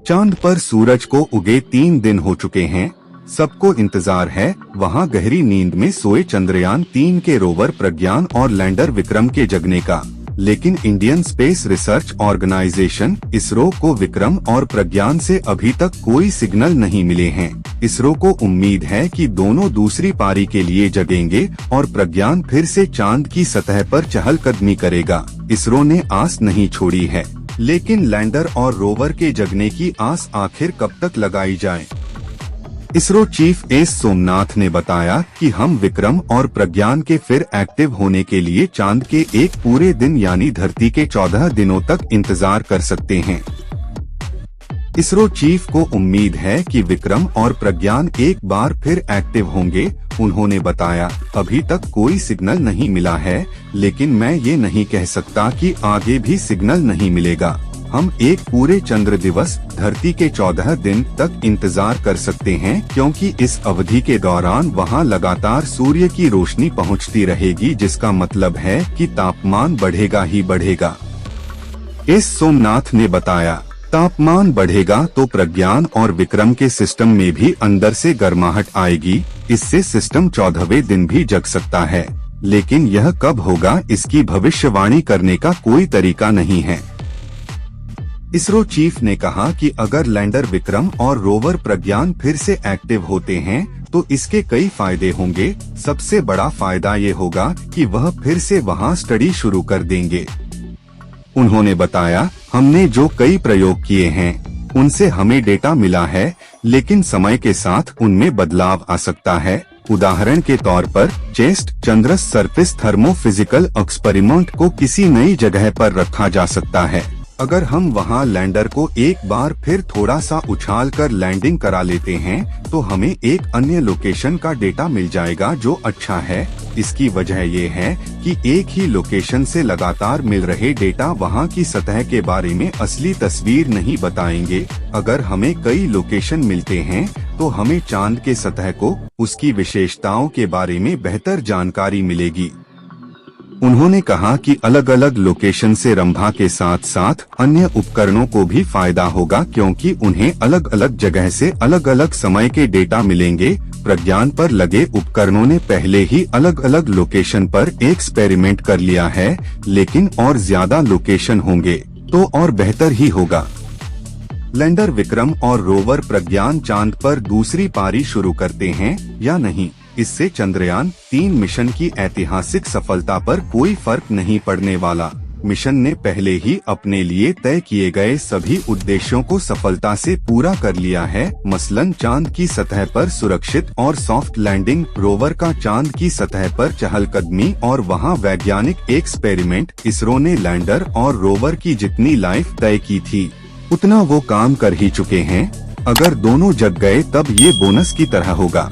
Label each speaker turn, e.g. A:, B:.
A: चांद पर सूरज को उगे 3 दिन हो चुके हैं। सबको इंतजार है वहां गहरी नींद में सोए चंद्रयान 3 के रोवर प्रज्ञान और लैंडर विक्रम के जगने का। लेकिन Indian space research organisation ISRO को विक्रम और प्रज्ञान से अभी तक कोई सिग्नल नहीं मिले हैं। इसरो को उम्मीद है कि दोनों दूसरी पारी के लिए जगेंगे और प्रज्ञान फिर से चांद की सतह पर चहलकदमी करेगा। इसरो ने आस नहीं छोड़ी है, लेकिन लैंडर और रोवर के जगने की आस आखिर कब तक लगाई जाए। इसरो चीफ एस सोमनाथ ने बताया कि हम विक्रम और प्रज्ञान के फिर एक्टिव होने के लिए चांद के एक पूरे दिन यानी धरती के 14 दिनों तक इंतजार कर सकते हैं। इसरो चीफ को उम्मीद है कि विक्रम और प्रज्ञान एक बार फिर एक्टिव होंगे। उन्होंने बताया, अभी तक कोई सिग्नल नहीं मिला है, लेकिन मैं ये नहीं कह सकता कि आगे भी सिग्नल नहीं मिलेगा। हम एक पूरे चंद्र दिवस धरती के 14 दिन तक इंतजार कर सकते हैं, क्योंकि इस अवधि के दौरान वहां लगातार सूर्य की रोशनी पहुंचती रहेगी, जिसका मतलब है कि तापमान बढ़ेगा ही बढ़ेगा। एस सोमनाथ ने बताया, तापमान बढ़ेगा तो प्रज्ञान और विक्रम के सिस्टम में भी अंदर से गर्माहट आएगी। इससे सिस्टम 14वें दिन भी जग सकता है, लेकिन यह कब होगा इसकी भविष्यवाणी करने का कोई तरीका नहीं है। इसरो चीफ ने कहा कि अगर लैंडर विक्रम और रोवर प्रज्ञान फिर से एक्टिव होते हैं तो इसके कई फायदे होंगे। सबसे बड़ा फायदा ये होगा कि वह फिर से वहां स्टडी शुरू कर देंगे। उन्होंने बताया, हमने जो कई प्रयोग किए हैं उनसे हमें डेटा मिला है, लेकिन समय के साथ उनमें बदलाव आ सकता है। उदाहरण के तौर पर चेस्ट चंद्रस सरफेस थर्मोफिजिकल एक्सपेरिमेंट को किसी नई जगह पर रखा जा सकता है। अगर हम वहां लैंडर को एक बार फिर थोड़ा सा उछाल कर लैंडिंग करा लेते हैं तो हमें एक अन्य लोकेशन का डेटा मिल जाएगा जो अच्छा है। इसकी वजह ये है कि एक ही लोकेशन से लगातार मिल रहे डेटा वहां की सतह के बारे में असली तस्वीर नहीं बताएंगे। अगर हमें कई लोकेशन मिलते हैं तो हमें चांद के सतह को उसकी विशेषताओं के बारे में बेहतर जानकारी मिलेगी। उन्होंने कहा कि अलग अलग लोकेशन से रंभा के साथ साथ अन्य उपकरणों को भी फायदा होगा, क्योंकि उन्हें अलग अलग जगह से अलग अलग समय के डेटा मिलेंगे। प्रज्ञान पर लगे उपकरणों ने पहले ही अलग अलग लोकेशन पर एक्सपेरिमेंट कर लिया है, लेकिन और ज्यादा लोकेशन होंगे तो और बेहतर ही होगा। लैंडर विक्रम और रोवर प्रज्ञान चांद पर दूसरी पारी शुरू करते हैं या नहीं, इससे चंद्रयान 3 मिशन की ऐतिहासिक सफलता पर कोई फर्क नहीं पड़ने वाला। मिशन ने पहले ही अपने लिए तय किए गए सभी उद्देश्यों को सफलता से पूरा कर लिया है, मसलन चांद की सतह पर सुरक्षित और सॉफ्ट लैंडिंग, रोवर का चांद की सतह पर चहलकदमी और वहां वैज्ञानिक एक्सपेरिमेंट। इसरो ने लैंडर और रोवर की जितनी लाइफ तय की थी उतना वो काम कर ही चुके हैं। अगर दोनों जग गए तब ये बोनस की तरह होगा।